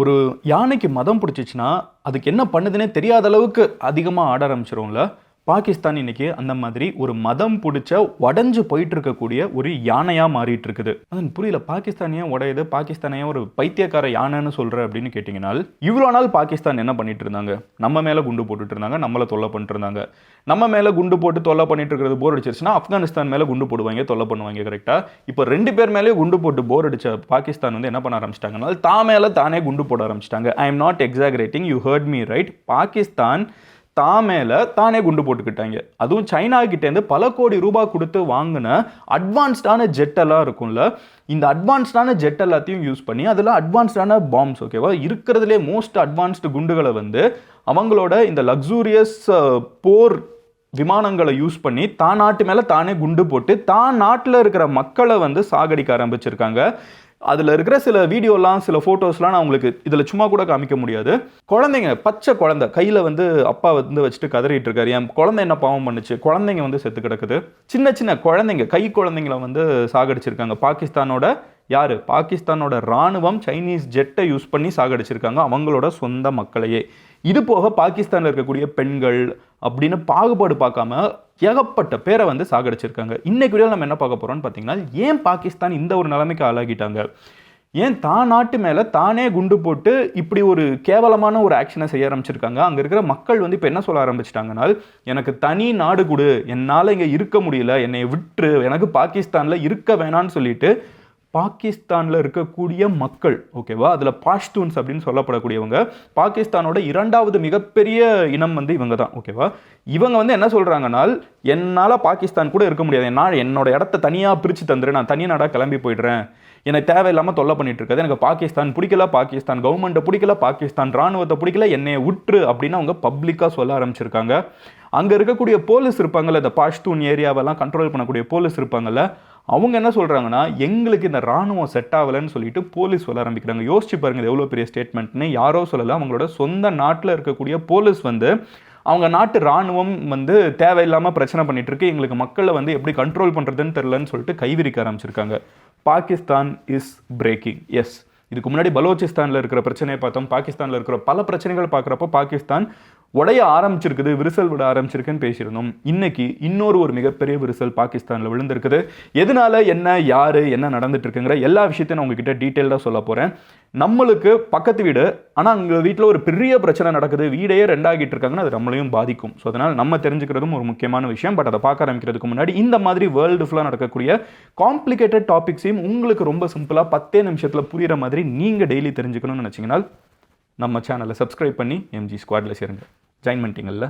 ஒரு யானைக்கு மதம் பிடிச்சிச்சுன்னா அதுக்கு என்ன பண்ணுதுன்னே தெரியாத அளவுக்கு அதிகமாக ஆட ஆரம்பிச்சிரும்ல. பாகிஸ்தான் இன்னைக்கு அந்த மாதிரி ஒரு மதம் பிடிச்ச உடஞ்சு போயிட்டு இருக்கக்கூடிய ஒரு யானையாக மாறிட்டு இருக்குது. அது புரியல, பாகிஸ்தான் ஏன் உடையுது, பாகிஸ்தான் ஏன் ஒரு பைத்தியக்கார யானைன்னு சொல்கிற அப்படின்னு கேட்டிங்கன்னா, இவ்வளோ நாள் பாகிஸ்தான் என்ன பண்ணிட்டு இருந்தாங்க? நம்ம மேலே குண்டு போட்டுட்டு இருந்தாங்க, நம்மளை தொல்லை பண்ணிட்டு இருந்தாங்க. நம்ம மேலே குண்டு போட்டு தொல்லை பண்ணிட்டு இருக்கிறது போர் அடிச்சிருச்சுன்னா ஆப்கானிஸ்தான் மேலே குண்டு போடுவாங்க, தொல்லை பண்ணுவாங்க. கரெக்டாக இப்போ 2 பேர் மேலேயும் குண்டு போட்டு போர் அடிச்ச பாகிஸ்தான் வந்து என்ன பண்ண ஆரம்பிச்சிட்டாங்கன்னா தான் மேலே தானே குண்டு போட ஆரம்பிச்சிட்டாங்க. I am not exaggerating, you hurt me right. Pakistan தான் மேலே தானே குண்டு போட்டுக்கிட்டாங்க. அதுவும் சைனா கிட்டேருந்து பல கோடி ரூபாய் கொடுத்து வாங்கின அட்வான்ஸ்டான ஜெட் எல்லாம் இருக்கும்ல, இந்த அட்வான்ஸ்டான ஜெட் எல்லாத்தையும் யூஸ் பண்ணி அதில் அட்வான்ஸ்டான பாம்ஸ், ஓகேவா, இருக்கிறதுலே மோஸ்ட் அட்வான்ஸ்டு குண்டுகளை வந்து அவங்களோட இந்த லக்ஸூரியஸ் போர் விமானங்களை யூஸ் பண்ணி தான் நாட்டு மேலே தானே குண்டு போட்டு தான் நாட்டில் இருக்கிற மக்களை வந்து சாகடிக்க ஆரம்பிச்சிருக்காங்க. அதில் இருக்கிற சில வீடியோலாம், சில ஃபோட்டோஸ்லாம் நான் உங்களுக்கு இதில் சும்மா கூட காமிக்க முடியாது. குழந்தைங்க, பச்சை குழந்தை கையில் வந்து அப்பா வந்து வச்சுட்டு கதறிட்டு இருக்காரு. என் குழந்தை என்ன பாவம் பண்ணுச்சு, குழந்தைங்க வந்து செத்து கிடக்குது. சின்ன சின்ன குழந்தைங்க, கை குழந்தைங்களை வந்து சாகடிச்சிருக்காங்க. பாகிஸ்தானோட யார், பாகிஸ்தானோட இராணுவம் சைனீஸ் ஜெட்டை யூஸ் பண்ணி சாகடிச்சிருக்காங்க அவங்களோட சொந்த மக்களையே. இது போக பாகிஸ்தானில் இருக்கக்கூடிய பெண்கள் அப்படின்னு பாகுபாடு பார்க்காம ஏகப்பட்ட பேரை வந்து சாகடிச்சிருக்காங்க. இன்னைக்கு வீடியோவில் நம்ம என்ன பார்க்க போகிறோம்னு பார்த்தீங்கன்னா, ஏன் பாகிஸ்தான் இந்த ஒரு நிலைமைக்கு ஆளாகிட்டாங்க, ஏன் தான் நாட்டு மேலே தானே குண்டு போட்டு இப்படி ஒரு கேவலமான ஒரு ஆக்ஷனை செய்ய ஆரம்பிச்சிருக்காங்க. அங்கே இருக்கிற மக்கள் வந்து இப்போ என்ன சொல்ல ஆரம்பிச்சிட்டாங்கன்னா, எனக்கு தனி நாடு கொடு, என்னால் இங்கே இருக்க முடியல, என்னை விட்டுரு, எனக்கு பாகிஸ்தானில் இருக்க வேணான்னு சொல்லிட்டு பாகிஸ்தானில் இருக்கக்கூடிய மக்கள், ஓகேவா, அதில் பாஷ்தூன்ஸ் அப்படின்னு சொல்லப்படக்கூடியவங்க, பாகிஸ்தானோட 2வது மிகப்பெரிய இனம் வந்து இவங்க தான், ஓகேவா. இவங்க வந்து என்ன சொல்கிறாங்கன்னா, என்னால் பாகிஸ்தான் கூட இருக்க முடியாது, என்னால் என்னோட இடத்த தனியாக பிரித்து தந்துரு, நான் தனி நாடாக கிளம்பி போயிடுறேன், எனக்கு தேவையில்லாமல் தொல்லை பண்ணிட்டு இருக்காது, எனக்கு பாகிஸ்தான் பிடிக்கல, பாகிஸ்தான் கவர்மெண்ட்டை பிடிக்கல, பாகிஸ்தான் ராணுவத்தை பிடிக்கல, என்னையை விட்டுரு அப்படின்னு அவங்க பப்ளிக்காக சொல்ல ஆரம்பிச்சிருக்காங்க. அங்கே இருக்கக்கூடிய போலீஸ் இருப்பாங்கல்ல, இந்த பாஷ்தூன் ஏரியாவெல்லாம் கண்ட்ரோல் பண்ணக்கூடிய போலீஸ் இருப்பாங்கல்ல, அவங்க என்ன சொல்கிறாங்கன்னா, எங்களுக்கு இந்த ராணுவம் செட் ஆகலைன்னு சொல்லிட்டு போலீஸ் சொல்ல ஆரம்பிக்கிறாங்க. யோசிச்சு பாருங்கள், எவ்வளோ பெரிய ஸ்டேட்மெண்ட்னு. யாரோ சொல்லலை, அவங்களோட சொந்த நாட்டில் இருக்கக்கூடிய போலீஸ் வந்து அவங்க நாட்டு ராணுவம் வந்து தேவையில்லாமல் பிரச்சனை பண்ணிட்டு இருக்கு, எங்களுக்கு மக்களை வந்து எப்படி கண்ட்ரோல் பண்ணுறதுன்னு தெரிலன்னு சொல்லிட்டு கைவிரிக்க ஆரம்பிச்சிருக்காங்க. Pakistan is braking. எஸ், இதுக்கு முன்னாடி பலோச்சிஸ்தானில் இருக்கிற பிரச்சனையை பார்த்தோம், பாகிஸ்தானில் இருக்கிற பல பிரச்சனைகள் பார்க்குறப்போ பாகிஸ்தான் உடைய ஆரம்பிச்சிருக்குது, விரிசல் விட ஆரம்பிச்சிருக்குன்னு பேசியிருந்தோம். இன்னைக்கு இன்னொரு ஒரு மிகப்பெரிய விரிசல் பாகிஸ்தானில் விழுந்திருக்குது. எதனால, என்ன, யார், என்ன நடந்துட்டு இருக்குங்கிற எல்லா விஷயத்தையும் நான் உங்ககிட்ட டீட்டெயில்டாக சொல்ல போகிறேன். நம்மளுக்கு பக்கத்து வீடு, ஆனால் அங்கே வீட்டில் ஒரு பெரிய பிரச்சனை நடக்குது, வீடையே 2ஆகிட்டு இருக்காங்கன்னா அது நம்மளையும் பாதிக்கும். ஸோ அதனால் நம்ம தெரிஞ்சுக்கிறதும் ஒரு முக்கியமான விஷயம். பட் அதை பார்க்க ஆரம்பிக்கிறதுக்கு முன்னாடி இந்த மாதிரி வேர்ல்டு ஃபுல்லாக நடக்கக்கூடிய காம்ப்ளிகேட்டட் டாபிக்ஸையும் உங்களுக்கு ரொம்ப சிம்பிளாக 10 நிமிஷத்தில் புரிகிற மாதிரி நீங்கள் டெய்லி தெரிஞ்சுக்கணும்னு நினச்சிங்கன்னா நம்ம சேனலை சப்ஸ்கிரைப் பண்ணி எம்ஜி ஸ்குவாடில் சேருங்க. ஜாயின் பண்ணிட்டீங்கல்ல?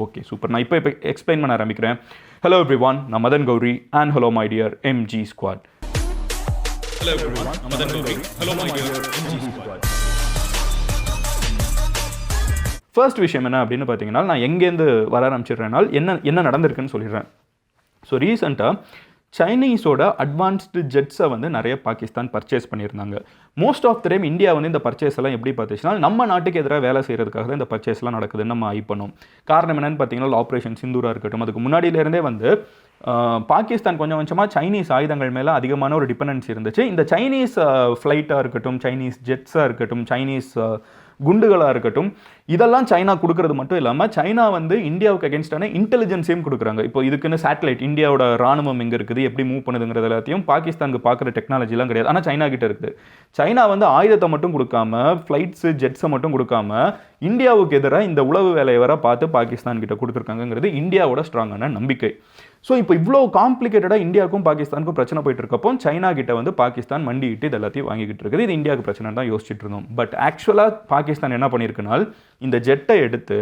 Okay, super. நான் இப்போ எக்ஸ்பிளைன் பண்ண ஆரம்பிக்கிறேன். ஹலோ எவ்ரிவான், நான் Madan Gowri and hello my dear MG squad. Hello everyone, நான் Madan Gowri, hello my dear MG squad. First விஷயம் என்ன அப்படின்னு பார்த்தீங்கன்னா, நான் எங்கேருந்து வர ஆரம்பிச்சிடுறேன்னா என்ன நடந்திருக்குன்னு சொல்லிடுறேன். ஸோ ரீசெண்டாக சைனீஸோட அட்வான்ஸ்டு ஜெட்ஸை வந்து நிறைய பாகிஸ்தான் பர்ச்சேஸ் பண்ணியிருந்தாங்க. Most of the time India வந்து இந்த பர்ச்சேஸ் எல்லாம் எப்படி பார்த்துச்சுன்னா, நம்ம நாட்டுக்கு எதிராக வேலை செய்கிறதுக்காக தான் இந்த பர்ச்சேஸ்லாம் நடக்குதுன்னு நம்ம ஐ பண்ணோம். காரணம் என்னென்னு பார்த்தீங்கன்னா, ஆப்ரேஷன் சிந்தூராக இருக்கட்டும், அதுக்கு முன்னாடியிலேருந்தே வந்து பாகிஸ்தான் கொஞ்சம் கொஞ்சமாக சைனீஸ் ஆயுதங்கள் மேலே அதிகமான ஒரு டிபெண்டன்சி இருந்துச்சு. இந்த சைனீஸ் ஃப்ளைட்டாக இருக்கட்டும், சைனீஸ் ஜெட்ஸாக இருக்கட்டும், சைனீஸ் குண்டுகளாக இருக்கட்டும், இதெல்லாம் சைனா கொடுக்கறது மட்டும் இல்லாமல் சைனா வந்து இந்தியாவுக்கு அகேன்ஸ்டான இன்டெலிஜென்ஸையும் கொடுக்குறாங்க. இப்போ இதுக்குன்னு சேட்டலைட், இந்தியாவோட ராணுவம் எங்கே இருக்குது, எப்படி மூவ் பண்ணுதுங்கிறது எல்லாத்தையும் பாகிஸ்தானுக்கு பார்க்குற டெக்னாலஜிலாம் கிடையாது, ஆனால் சைனா கிட்ட இருக்குது. சைனா வந்து ஆயுதத்தை மட்டும் கொடுக்காம, ஃப்ளைட்ஸு ஜெட்ஸை மட்டும் கொடுக்காம, இந்தியாவுக்கு எதிராக இந்த உளவு வேலையை வர பார்த்து பாகிஸ்தான் கிட்ட கொடுத்துருக்காங்கிறது இந்தியாவோட ஸ்ட்ராங்கான நம்பிக்கை. ஸோ இப்போ இவ்வளோ காம்ப்ளிகேட்டடாக இந்தியாவுக்கும் பாகிஸ்தானுக்கும் பிரச்சனை போயிட்டு இருக்கப்போ சைனா கிட்ட வந்து பாகிஸ்தான் மண்டிட்டு இது எல்லாத்தையும் வாங்கிக்கிட்டு இருக்குது. இது இந்தியாவுக்கு பிரச்சனை தான் யோசிச்சுட்டு இருந்தோம். பட் ஆக்சுவலாக பாகிஸ்தான் என்ன பண்ணியிருக்குனால், இந்த ஜெட்டை எடுத்து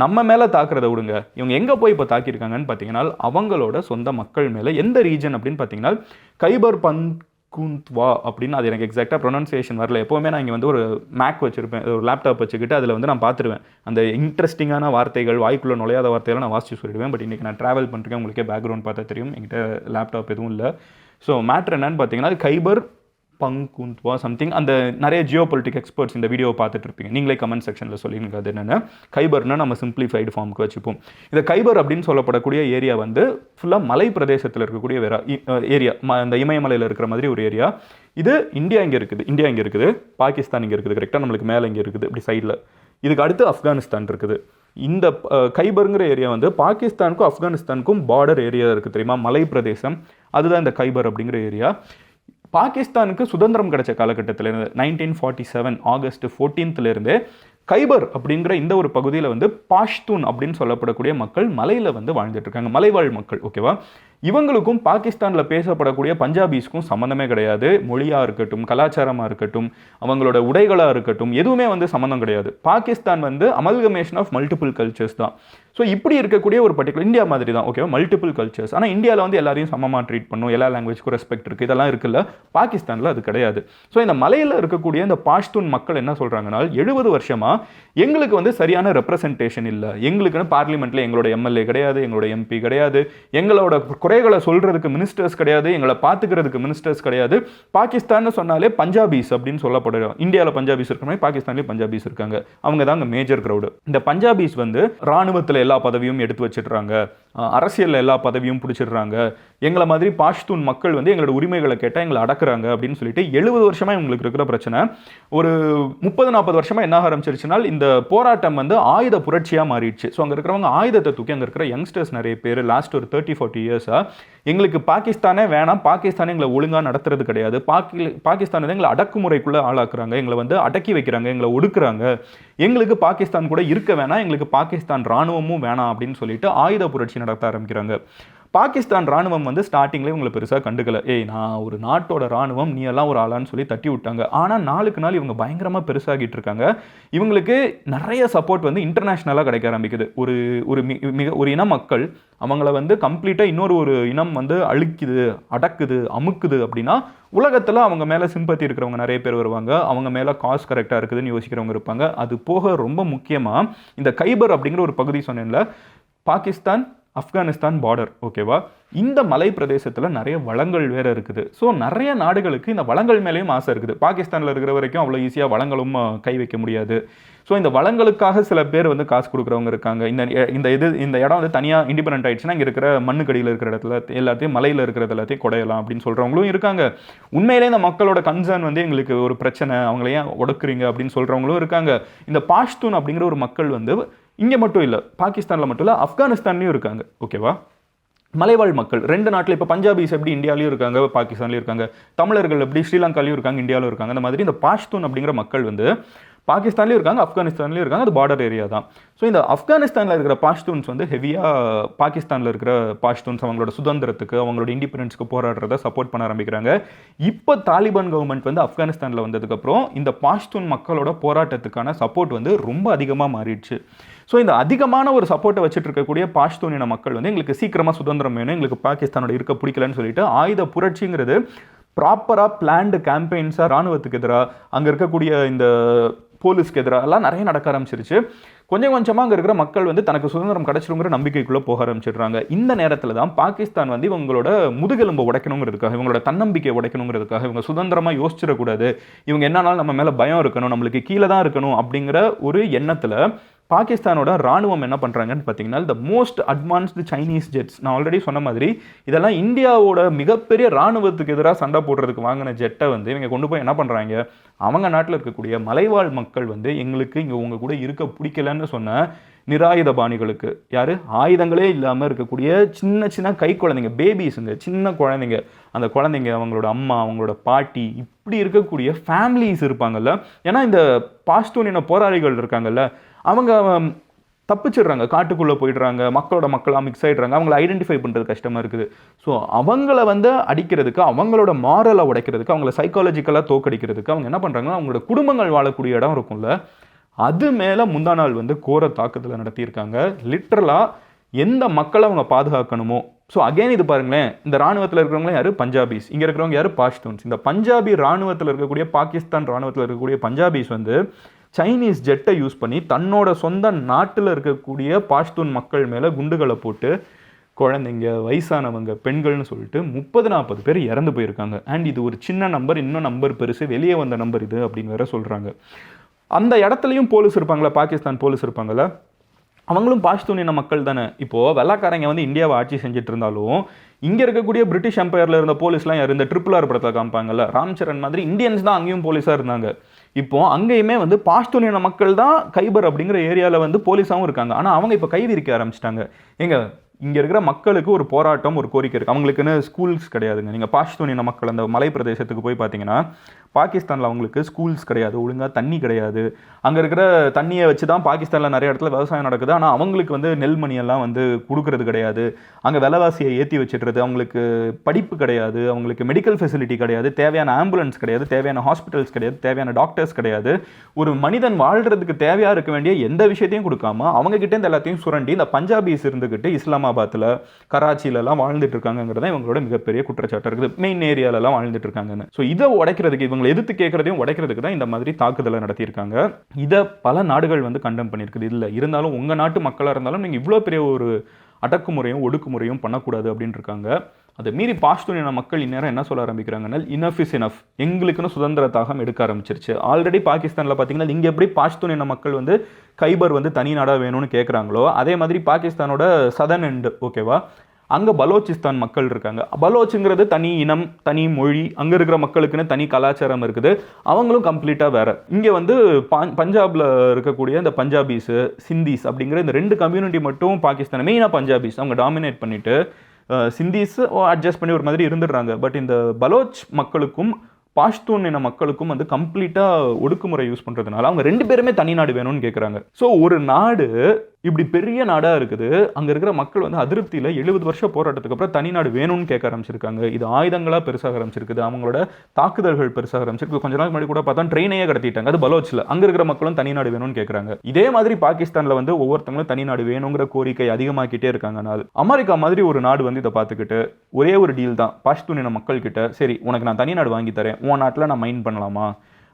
நம்ம மேலே தாக்குறதை விடுங்க, இவங்க எங்கே போய் இப்போ தாக்கியிருக்காங்கன்னு பார்த்தீங்கன்னா, அவங்களோட சொந்த மக்கள் மேலே. எந்த ரீஜன் அப்படின்னு பார்த்தீங்கன்னா, கைபர் பன்குந்த்வா அப்படின்னு, அது எனக்கு எக்ஸாக்டாக ப்ரொனன்சியேஷன் வரல. எப்போவுமே நான் இங்கே வந்து ஒரு மேக் வச்சுருப்பேன், ஒரு லேப்டாப் வச்சுக்கிட்டு அதில் வந்து நான் பார்த்துருவேன் அந்த இன்ட்ரெஸ்டிங்கான வார்த்தைகள், வாய்க்குள்ளே நுழையாத வார்த்தைகளை நான் வாசிச்சு சொல்லிடுவேன். பட் இன்றைக்கி நான் ட்ராவல் பண்ணுறேன், உங்களுக்கே பேக்ரவுண்ட் பார்த்தா தெரியும், என்கிட்ட லேப்டாப் எதுவும் இல்லை. ஸோ மேட்ரு என்னன்னு பார்த்தீங்கன்னா, கைபர் பங்குந்த்வா சம்திங், அந்த நிறைய ஜியோ பொலிட்டிக் எக்ஸ்பர்ட்ஸ் இந்த வீடியோவை பார்த்துட்டு இருப்பீங்க, நீங்களே கமெண்ட் செக்ஷனில் சொல்லிங்க. அது என்னென்ன கைபர்னா நம்ம சிம்பிளிஃபைடு ஃபார்முக்கு வச்சுப்போம். இந்த கைபர் அப்படின்னு சொல்லப்படக்கூடிய ஏரியா வந்து ஃபுல்லாக மலை பிரதேசத்தில் இருக்கக்கூடிய ஏரியா, இந்த இமயமலையில் இருக்கிற மாதிரி ஒரு ஏரியா. இது இந்தியா இங்கே இருக்குது, பாகிஸ்தான் இங்கே இருக்குது, கரெக்டாக நம்மளுக்கு மேலே இங்கே இருக்குது இப்படி சைடில். இதுக்கு அடுத்து ஆப்கானிஸ்தான் இருக்குது. இந்த கைபருங்கிற ஏரியா வந்து பாகிஸ்தானுக்கும் ஆப்கானிஸ்தானுக்கும் பார்டர் ஏரியா இருக்குது தெரியுமா, மலை பிரதேசம், அதுதான் இந்த கைபர் அப்படிங்கிற ஏரியா. பாகிஸ்தானுக்கு சுதந்திரம் கிடைச்ச காலகட்டத்தில் 1947 ஆகஸ்ட் 14 கைபர் அப்படிங்கிற இந்த ஒரு பகுதியில் வந்து பாஷ்தூன் அப்படின்னு சொல்லப்படக்கூடிய மக்கள் மலையில் வந்து வாழ்ந்துட்டு இருக்காங்க, மலைவாழ் மக்கள். ஓகேவா, இவங்களுக்கும் பாகிஸ்தானில் பேசப்படக்கூடிய பஞ்சாபிஸ்க்கும் சம்மந்தமே கிடையாது. மொழியாக இருக்கட்டும், கலாச்சாரமாக இருக்கட்டும், அவங்களோட உடைகளாக இருக்கட்டும், எதுவுமே வந்து சம்மந்தம் கிடையாது. பாகிஸ்தான் வந்து அமல்கமேஷன் ஆஃப் மல்டிபிள் கல்ச்சர்ஸ் தான். ஸோ இப்படி இருக்கக்கூடிய ஒரு பர்டிகுலர் இந்தியா மாதிரி தான். ஓகேவா, மல்டிபிள் கல்ச்சர்ஸ். ஆனால் இந்தியாவில் வந்து எல்லாரையும் சமமாக ட்ரீட் பண்ணும், எல்லா லாங்குவேஜ்க்கும் ரெஸ்பெக்ட் இருக்குது, இதெல்லாம் இருக்குல்ல. பாகிஸ்தானில் அது கிடையாது. ஸோ இந்த மலையில் இருக்கக்கூடிய இந்த பாஷ்தூன் மக்கள் என்ன சொல்கிறாங்கன்னா, 70 வருஷமாக எங்களுக்கு வந்து சரியான ரெப்ரசன்டேஷன் இல்லை, எங்களுக்குன்னு பார்லிமெண்ட்டில் எங்களோட எம்எல்ஏ கிடையாது, எங்களோட எம்பி கிடையாது, எங்களோட குறைகளை சொல்கிறதுக்கு மினிஸ்டர்ஸ் கிடையாது, எங்களை பார்த்துக்கிறதுக்கு மினிஸ்டர்ஸ் கிடையாது. பாகிஸ்தான் சொன்னாலே பஞ்சாபிஸ் அப்படின்னு சொல்லப்படுறோம். இந்தியாவில் பஞ்சாபிஸ் இருக்கிற மாதிரி பாகிஸ்தான்லேயும் பஞ்சாபிஸ் இருக்காங்க. அவங்க தான் அங்கே மேஜர் க்ரௌடு. இந்த பஞ்சாபிஸ் வந்து ராணுவத்தில் எல்லா பதவியும் எடுத்து வச்சிடுறாங்க, அரசியலில் எல்லா பதவியும் பிடிச்சிடுறாங்க. எங்களை மாதிரி பாஷ்தூன் மக்கள் வந்து எங்களோட உரிமைகளை கேட்டால் எங்களை அடக்குறாங்க அப்படின்னு சொல்லிட்டு 70 வருஷமாக இவங்களுக்கு இருக்கிற பிரச்சனை. ஒரு 30-40 வருஷமாக என்ன ஆரம்பிச்சிருச்சுன்னா, இந்த போராட்டம் வந்து ஆயுத புரட்சியாக மாறிடுச்சு. ஸோ அங்கே இருக்கிறவங்க ஆயுதத்தை தூக்கி, அங்கே இருக்கிற யங்ஸ்டர்ஸ் நிறைய பேர் லாஸ்ட் ஒரு 30-40 இயர்ஸாக எங்களுக்கு பாகிஸ்தானே வேணாம், பாகிஸ்தானே எங்களை ஒழுங்காக நடத்துறது கிடையாது, பாகிஸ்தான் வந்து எங்களை அடக்குமுறைக்குள்ளே ஆளாக்குறாங்க, எங்களை வந்து அடக்கி வைக்கிறாங்க, எங்களை ஒடுக்குறாங்க, எங்களுக்கு பாகிஸ்தான் கூட இருக்க வேணாம், எங்களுக்கு பாகிஸ்தான் ராணுவமும் வேணாம் அப்படின்னு சொல்லிட்டு ஆயுத புரட்சி நடத்த ஆரம்பிக்கிறாங்க. பாகிஸ்தான் ராணுவம் வந்து ஸ்டார்டிங்லேயே இவங்களை பெருசாக கண்டுக்கல. நான் ஒரு நாட்டோட ராணுவம், நீ எல்லாம் ஒரு ஆளான்னு சொல்லி தட்டி விட்டாங்க. ஆனால் நாளுக்கு நாள் இவங்க பயங்கரமாக பெருசாகிட்டு இருக்காங்க. இவங்களுக்கு நிறைய சப்போர்ட் வந்து இன்டர்நேஷ்னலாக கிடைக்க ஆரம்பிக்குது. ஒரு இன மக்கள் அவங்கள வந்து கம்ப்ளீட்டாக இன்னொரு இனம் வந்து அழிக்குது, அடக்குது, அமுக்குது அப்படின்னா உலகத்தில் அவங்க மேலே சிம்பத்தி இருக்கிறவங்க நிறைய பேர் வருவாங்க, அவங்க மேலே காசு கரெக்டாக இருக்குதுன்னு யோசிக்கிறவங்க இருப்பாங்க. அது போக ரொம்ப முக்கியமாக இந்த கைபர் அப்படிங்கிற ஒரு பகுதி சொன்னேன்ல, பாகிஸ்தான் ஆப்கானிஸ்தான் பார்டர். ஓகேவா, இந்த மலை பிரதேசத்தில் நிறைய வளங்கள் வேறு இருக்குது. ஸோ நிறைய நாடுகளுக்கு இந்த வளங்கள் மேலேயும் ஆசை இருக்குது. பாகிஸ்தானில் இருக்கிற வரைக்கும் அவ்வளோ ஈஸியாக வளங்களும் கை வைக்க முடியாது. ஸோ இந்த வளங்களுக்காக சில பேர் வந்து காசு கொடுக்குறவங்க இருக்காங்க. இந்த இடம் வந்து தனியாக இண்டிபெண்ட் ஆயிடுச்சுன்னா இங்கே இருக்கிற மண்ணுக்கடியில் இருக்கிற இடத்துல எல்லாத்தையும், மலையில் இருக்கிறது எல்லாத்தையும் குடையலாம் அப்படின்னு சொல்கிறவங்களும் இருக்காங்க. உண்மையிலே இந்த மக்களோட கன்சர்ன் வந்து எங்களுக்கு ஒரு பிரச்சனை, அவங்கள ஏன் ஒடுக்குறீங்க அப்படின்னு சொல்கிறவங்களும் இருக்காங்க. இந்த பாஷ்தூன் அப்படிங்கிற ஒரு மக்கள் வந்து இங்கே மட்டும் இல்லை, பாகிஸ்தானில் மட்டும் இல்லை, ஆப்கானிஸ்தான்லையும் இருக்காங்க. ஓகேவா, மலைவாழ் மக்கள் 2 நாட்டில். இப்போ பஞ்சாபிஸ் எப்படி இந்தியாவிலையும் இருக்காங்க, பாகிஸ்தான்லையும் இருக்காங்க, தமிழர்கள் எப்படி ஸ்ரீலங்காலையும் இருக்காங்க, இந்தியாவிலும் இருக்காங்க. அந்த மாதிரி இந்த பாஷ்தூன் அப்படிங்கிற மக்கள் வந்து பாகிஸ்தான்லேயும் இருக்காங்க, ஆப்கானிஸ்தான்லேயும் இருக்காங்க. அது பார்டர் ஏரியா தான். ஸோ இந்த ஆப்கானிஸ்தானில் இருக்கிற பாஷ்தூன்ஸ் வந்து ஹெவியாக பாகிஸ்தானில் இருக்கிற பாஷ்தூன்ஸ் அவங்களோட சுதந்திரத்துக்கு, அவங்களோட இண்டிபெண்டன்ஸ்க்கு போராடுறத சப்போர்ட் பண்ண ஆரம்பிக்கிறாங்க. இப்போ தாலிபான் கவர்மெண்ட் வந்து ஆப்கானிஸ்தானில் வந்ததுக்கப்புறம் இந்த பாஷ்தூன் மக்களோட போராட்டத்துக்கான சப்போர்ட் வந்து ரொம்ப அதிகமாக மாறிடுச்சு. ஸோ இந்த அதிகமான ஒரு சப்போர்ட்டை வச்சுட்டு இருக்கக்கூடிய பாஷ்தூனின மக்கள் வந்து எங்களுக்கு சீக்கிரமாக சுதந்திரம் வேணும், எங்களுக்கு பாகிஸ்தானோட இருக்க பிடிக்கலன்னு சொல்லிட்டு ஆயுத புரட்சிங்கிறது ப்ராப்பராக பிளான்டு கேம்பெயின்ஸாக ராணுவத்துக்கு எதிராக, அங்கே இருக்கக்கூடிய இந்த போலீஸ்க்கு எதிராக எல்லாம் நிறைய நடக்க ஆரம்பிச்சிருச்சு. கொஞ்சம் கொஞ்சமாக அங்கே இருக்கிற மக்கள் வந்து தனக்கு சுதந்திரம் கிடைச்சிருங்கிற நம்பிக்கைக்குள்ளே போக ஆரம்பிச்சிடுறாங்க. இந்த நேரத்தில் தான் பாகிஸ்தான் வந்து இவங்களோட முதுகெலும்பை உடைக்கணுங்கிறதுக்காக, இவங்களோட தன்னம்பிக்கையை உடைக்கணுங்கிறதுக்காக, இவங்க சுதந்திரமாக யோசிச்சிடக்கூடாது, இவங்க என்னன்னாலும் நம்ம மேலே பயம் இருக்கணும், நம்மளுக்கு கீழே தான் இருக்கணும் அப்படிங்கிற ஒரு எண்ணத்தில் பாகிஸ்தானோட ராணுவம் என்ன பண்ணுறாங்கன்னு பார்த்தீங்கன்னா, த மோஸ்ட் அட்வான்ஸ்டு சைனீஸ் ஜெட்ஸ், நான் ஆல்ரெடி சொன்ன மாதிரி இதெல்லாம் இந்தியாவோட மிகப்பெரிய ராணுவத்துக்கு எதிராக சண்டை போடுறதுக்கு வாங்கின ஜெட்டை வந்து இவங்க கொண்டு போய் என்ன பண்ணுறாங்க, அவங்க நாட்டில் இருக்கக்கூடிய மலைவாழ் மக்கள் வந்து எங்களுக்கு இங்கே உங்கள் கூட இருக்க பிடிக்கலன்னு சொன்ன நிராயுத பாணிகளுக்கு, யார் ஆயுதங்களே இல்லாமல் இருக்கக்கூடிய சின்ன சின்ன கை குழந்தைங்க, பேபிஸுங்க, சின்ன குழந்தைங்க, அந்த குழந்தைங்க அவங்களோட அம்மா, அவங்களோட பாட்டி, இப்படி இருக்கக்கூடிய ஃபேமிலிஸ் இருப்பாங்கல்ல. ஏன்னா இந்த பாஷ்தூனின போராளிகள் இருக்காங்கல்ல, அவங்க தப்பிச்சிடுறாங்க, காட்டுக்குள்ளே போயிடுறாங்க, மக்களாக மிக்ஸ் ஆகிடுறாங்க, அவங்கள ஐடென்டிஃபை பண்ணுறது கஷ்டமாக இருக்குது. ஸோ அவங்கள வந்து அடிக்கிறதுக்கு, அவங்களோட மாரலை உடைக்கிறதுக்கு, அவங்கள சைக்காலஜிக்கலாக தோக்கடிக்கிறதுக்கு அவங்க என்ன பண்ணுறாங்கன்னா, அவங்களோட குடும்பங்கள் வாழக்கூடிய இடம் இருக்கும்ல, அது மேலே முந்தா நாள் வந்து கோர தாக்குதலை நடத்தியிருக்காங்க. லிட்ரலாக எந்த மக்களை அவங்க பாதுகாக்கணுமோ. ஸோ அகெயின் இது பாருங்களேன், இந்த ராணுவத்தில் இருக்கிறவங்களே யார், பஞ்சாபிஸ், இங்கே இருக்கிறவங்க யார், பாஷ்தூன்ஸ். இந்த பஞ்சாபி ராணுவத்தில் இருக்கக்கூடிய, பாகிஸ்தான் ராணுவத்தில் இருக்கக்கூடிய பஞ்சாபிஸ் வந்து சைனீஸ் ஜெட்டை யூஸ் பண்ணி தன்னோட சொந்த நாட்டில் இருக்கக்கூடிய பாஷ்தூன் மக்கள் மேலே குண்டுகளை போட்டு குழந்தைங்க, வயசானவங்க, பெண்கள்னு சொல்லிட்டு 30-40 பேர் இறந்து போயிருக்காங்க. அண்ட் இது ஒரு சின்ன நம்பர், இன்னும் நம்பர் பெருசு, வெளியே வந்த நம்பர் இது அப்படின்னு வேற சொல்கிறாங்க. அந்த இடத்துலையும் போலீஸ் இருப்பாங்களா, பாகிஸ்தான் போலீஸ் இருப்பாங்களா, அவங்களும் பாஷ்தூனின மக்கள் தானே. இப்போது வெள்ளைக்காரங்க வந்து இந்தியாவை ஆட்சி செஞ்சுட்டு இருந்தாலும் இங்கே இருக்கக்கூடிய பிரிட்டிஷ் எம்பையரில் இருந்த போலீஸ்லாம் யார், இந்த RRR படத்தில் காமிப்பாங்கல்ல, ராம்சரண் மாதிரி இந்தியன்ஸ் தான் அங்கேயும் போலீஸாக இருந்தாங்க. இப்போது அங்கேயுமே வந்து பாஷ்தூனின மக்கள் தான் கைபர் அப்படிங்கிற ஏரியாவில் வந்து போலீஸாகவும் இருக்காங்க. ஆனால் அவங்க இப்போ கை விரிக்க ஆரம்பிச்சிட்டாங்க. இங்கே இருக்கிற மக்களுக்கு ஒரு போராட்டம், ஒரு கோரிக்கை இருக்குது. அவங்களுக்குன்னு ஸ்கூல்ஸ் கிடையாதுங்க. நீங்கள் பாஷ்தூனின மக்கள் அந்த மலை பிரதேசத்துக்கு போய் பார்த்தீங்கன்னா பாகிஸ்தானில் அவங்களுக்கு ஸ்கூல்ஸ் கிடையாது, ஒழுங்காக தண்ணி கிடையாது. அங்கே இருக்கிற தண்ணியை வச்சு தான் பாகிஸ்தானில் நிறைய இடத்துல விவசாயம் நடக்குது. ஆனால் அவங்களுக்கு வந்து நெல் மணியெல்லாம் வந்து கொடுக்கறது கிடையாது. அங்கே விலைவாசியை ஏற்றி வச்சுட்டுறது, அவங்களுக்கு படிப்பு கிடையாது, அவங்களுக்கு மெடிக்கல் ஃபெசிலிட்டி கிடையாது, தேவையான ஆம்புலன்ஸ் கிடையாது, தேவையான ஹாஸ்பிட்டல்ஸ் கிடையாது, தேவையான டாக்டர்ஸ் கிடையாது. ஒரு மனிதன் வாழ்கிறதுக்கு தேவையாக இருக்க வேண்டிய எந்த விஷயத்தையும் கொடுக்காம அவங்ககிட்ட இந்த எல்லாத்தையும் சுரண்டி இந்த பஞ்சாபிஸ் இருந்துக்கிட்டு இஸ்லாமாபாத்தில், கராச்சியிலலாம் வாழ்ந்துட்டு இருக்காங்கிறத இவங்களோட மிகப்பெரிய குற்றச்சாட்டு இருக்குது. மெயின் ஏரியாலலாம் வாழ்ந்துட்டு இருக்காங்கன்னு. ஸோ இதை உடைக்கிறதுக்கு, இவங்களை எதிர்த்து கேட்கறதையும் உடைக்கிறதுக்கு தான் இந்த மாதிரி தாக்குதலை நடத்தியிருக்காங்க. இதை பல நாடுகள் வந்து கண்டம் பண்ணியிருக்குது. இல்லை இருந்தாலும் உங்கள் நாட்டு மக்களாக இருந்தாலும் நீங்கள் இவ்வளோ பெரிய ஒரு அடக்குமுறையும் ஒடுக்குமுறையும் பண்ணக்கூடாது அப்படின்னு இருக்காங்க. அதை மீறி பாஷ்தூனின மக்கள் இந்நேரம் என்ன சொல்ல ஆரம்பிக்கிறாங்கன்னா, இனஃப் இஸ் இனஃப், எங்களுக்குன்னு சுதந்திர தாகம் எடுக்க ஆரம்பிச்சிருச்சு. ஆல்ரெடி பாகிஸ்தானில் பார்த்தீங்கன்னா இங்கே எப்படி பாஷ்தூனின மக்கள் வந்து கைபர் வந்து தனி நாடாக வேணும்னு கேட்குறாங்களோ, அதே மாதிரி பாகிஸ்தானோட சதர்ன் எண்டு, ஓகேவா, அங்கே பலோச்சிஸ்தான் மக்கள் இருக்காங்க. பலோச்சுங்கிறது தனி இனம், தனி மொழி, அங்கே இருக்கிற மக்களுக்குன்னு தனி கலாச்சாரம் இருக்குது. அவங்களும் கம்ப்ளீட்டாக வேறு. இங்கே வந்து பஞ்சாபில் இருக்கக்கூடிய இந்த பஞ்சாபிஸு, சிந்திஸ் அப்படிங்கிற இந்த 2 கம்யூனிட்டி மட்டும் பாகிஸ்தான், மெயினாக பஞ்சாபிஸ் அவங்க டாமினேட் பண்ணிவிட்டு சிந்திஸ் அட்ஜஸ்ட் பண்ணி ஒரு மாதிரி இருந்துடுறாங்க. பட் இந்த பலோச் மக்களுக்கும் பாஷ்தூன் இன மக்களுக்கும் வந்து கம்ப்ளீட்டாக ஒடுக்குமுறை யூஸ் பண்ணுறதுனால அவங்க 2 பேருமே தனி நாடு வேணும்னு கேட்குறாங்க. ஸோ ஒரு நாடு இப்படி பெரிய நாடாக இருக்குது, அங்கே இருக்கிற மக்கள் வந்து அதிருப்தியில் 70 வருஷம் போராட்டத்துக்கு அப்புறம் தனி நாடு வேணும்னு கேட்க ஆரம்பிச்சிருக்காங்க. இது ஆயுதங்களாக பெருசாக ஆரம்பிச்சிருக்குது, அவங்களோட தாக்குதல்கள் பெருசாக ஆரம்பிச்சிருக்கு. கொஞ்ச நாள் முன்னாடி கூட பார்த்தா ட்ரெயினையே கடத்திட்டாங்க, அது பலோச்சில். அங்கே இருக்கிற மக்களும் தனி நாடு வேணும்னு கேட்குறாங்க. இதே மாதிரி பாகிஸ்தானில் வந்து ஒவ்வொருத்தங்களும் தனி நாடு வேணுங்கிற கோரிக்கை அதிகமாக்கிட்டே இருக்காங்க. அமெரிக்கா மாதிரி ஒரு நாடு வந்து இதை பார்த்துக்கிட்டு ஒரே ஒரு டீல் தான் பாஷ்தூன் இன மக்கள் கிட்ட, சரி உனக்கு நான் தனி நாடு வாங்கி தரேன், உன் நாட்டில் நான் மைன் பண்ணலாமா,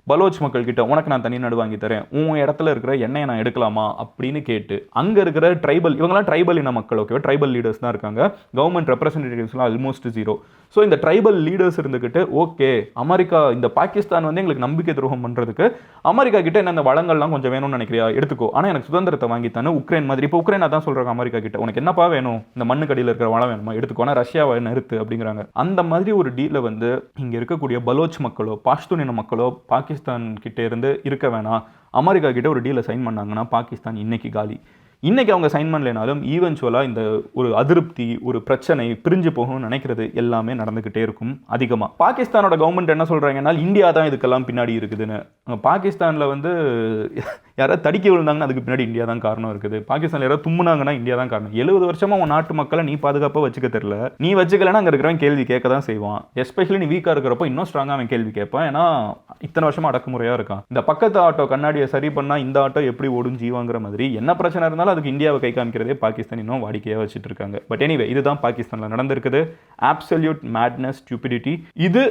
பலோச் மக்கள் கிட்ட உனக்கு நான் தனி நாடு வாங்கி தரேன், உன் இடத்துல இருக்கிற எண்ணெயை நான் எடுக்கலாமா அப்படின்னு கேட்டு அங்கே இருக்கிற ட்ரைபல், இவங்களாம் ட்ரைபல் இன மக்கள், ஓகேவா, ட்ரைபல் லீடர்ஸ் தான் இருக்காங்க. கவர்மெண்ட் ரெப்ரஸன்டேட்டிவ்ஸ்லாம் ஆல்மோஸ்ட் 0. ஸோ இந்த ட்ரைபல் லீடர்ஸ் இருந்துக்கிட்டு, ஓகே அமெரிக்கா, இந்த பாகிஸ்தான் வந்து எங்களுக்கு நம்பிக்கை துரோகம் பண்ணுறதுக்கு அமெரிக்கா கிட்ட என்ன இந்த வளங்கள்லாம் கொஞ்சம் வேணும்னு நினைக்கிறியா, எடுத்துக்கோ, ஆனால் எனக்கு சுதந்திரத்தை வாங்கித்தானே. உக்ரைன் மாதிரி, இப்போ உக்ரைன் அதான் சொல்கிறாங்க அமெரிக்கா கிட்ட, உனக்கு என்னப்பா வேணும், இந்த மண்ணுக்கடியில் இருக்கிற வளம் வேணுமா, எடுத்துக்கோ, ஆனால் ரஷ்யாவை நிறுத்து அப்படிங்கிறாங்க. அந்த மாதிரி ஒரு டீலை வந்து இங்கே இருக்கக்கூடிய பலோச் மக்களோ பாஷ்தூன் இன மக்களோ பாகிஸ்தான் கிட்டே இருந்து இருக்க வேணாம், அமெரிக்கா கிட்ட ஒரு டீலை சைன் பண்ணாங்கன்னா பாகிஸ்தான் இன்னைக்கு காலி. இன்றைக்கி அவங்க சைன் பண்ணலைனாலும் ஈவென்ச்சுவலாக இந்த ஒரு அதிருப்தி, ஒரு பிரச்சனை பிரிஞ்சு போகணும்னு நினைக்கிறது எல்லாமே நடந்துக்கிட்டே இருக்கும் அதிகமாக. பாகிஸ்தானோட கவர்மெண்ட் என்ன சொல்கிறாங்கன்னா, இந்தியா தான் இதுக்கெல்லாம் பின்னாடி இருக்குதுன்னு. பாகிஸ்தானில் வந்து யாராவது தடிக்க விழுந்தாங்கன்னா அதுக்கு பின்னாடி இந்தியா தான் காரணம் இருக்குது. பாகிஸ்தானில் யாராவது தும்முனாங்கன்னா இந்தியா தான் காரணம். 70 வருஷமாக உன் நாட்டு மக்களை நீ பாதுகாப்பாக வச்சுக்க தெரியல, நீ வச்சுக்கலன்னா அங்கே இருக்கிறவன் கேள்வி கேட்க தான் செய்வான். எஸ்பெஷலி நீ வீக்காக இருக்கிறப்போ இன்னும் ஸ்ட்ராங்காக அவன் கேள்வி கேட்பான். ஏன்னா இத்தனை வருஷமாக அடக்குமுறையாக இருக்கான். இந்த பக்கத்து ஆட்டோ கண்ணாடியை சரி பண்ணால் இந்த ஆட்டோ எப்படி ஓடும் ஜீவாங்கிற மாதிரி என்ன பிரச்சனை இருந்தாலும் அதுக்கு இந்தியாவை கை காமிக்கிறதே பாகிஸ்தான் இன்னும் வாடிக்கையாக வச்சுட்டு இருக்காங்க. பட் எனிவே, இதுதான் பாகிஸ்தானில் நடந்திருக்குது. Absolute madness, stupidity. இது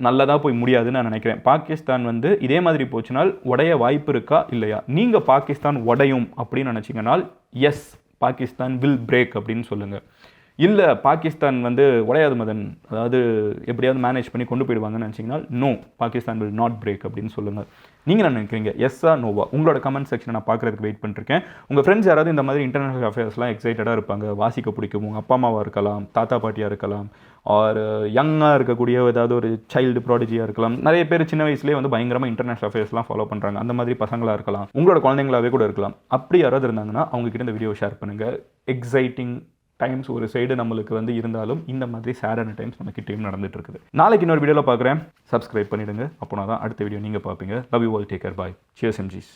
நல்லதாக போய் முடியாதுன்னு நான் நினைக்கிறேன். பாகிஸ்தான் வந்து இதே மாதிரி போச்சுனால் உடைய வாய்ப்பு இருக்கா இல்லையா? நீங்கள் பாகிஸ்தான் உடையும் அப்படின்னு நினச்சிங்கனால் எஸ், பாகிஸ்தான் வில் பிரேக் அப்படின்னு சொல்லுங்கள். இல்லை பாகிஸ்தான் வந்து உடையாது மதன், அதாவது எப்படியாவது மேனேஜ் பண்ணி கொண்டு போயிடுவாங்கன்னு நினச்சிங்கன்னா no, Pakistan will not break அப்படின்னு சொல்லுங்கள். நீங்கள் என்ன நினைக்கிறீங்க? எஸ்ஸா நோவா? உங்களோட கமெண்ட் செக்ஷனை நான் பார்க்குறதுக்கு வெயிட் பண்ணிருக்கேன். உங்கள் ஃப்ரெண்ட்ஸ் யாராவது இந்த மாதிரி இன்டர்நேஷனல் அஃபேர்ஸ்லாம் எக்ஸைட்டடாக இருப்பாங்க, வாசிக்க பிடிக்கும், உங்கள் அப்பா அம்மாவாக இருக்கலாம், தாத்தா பாட்டியாக இருக்கலாம், ஆர் யங்காக இருக்கக்கூடிய ஏதாவது ஒரு சைல்டு ப்ராடஜியாக இருக்கலாம். நிறைய பேர் சின்ன வயசுலேயே வந்து பயங்கரமாக இன்டர்நேஷனல் அஃபேர்ஸ்லாம் ஃபாலோ பண்ணுறாங்க. அந்த மாதிரி பசங்களாக இருக்கலாம், உங்களோட குழந்தைங்களாவே கூட இருக்கலாம். அப்படி யாராவது இருந்தாங்கன்னா அவங்ககிட்ட இந்த வீடியோ ஷேர் பண்ணுங்கள். எக்ஸைட்டிங் டைம்ஸ் ஒரு சைடு நம்மளுக்கு வந்து இருந்தாலும் இந்த மாதிரி சேடான டைம்ஸ் நம்ம கிட்டேயும் நடந்துட்டு இருக்குது. நாளைக்கு இன்னொரு வீடியோவில் பார்க்குறேன். சப்ஸ்கிரைப் பண்ணிவிடுங்க, அப்போனா தான் அடுத்த வீடியோ நீங்கள் பார்ப்பீங்க. Love you all, take care, bye, cheers எம்ஜிஸ்.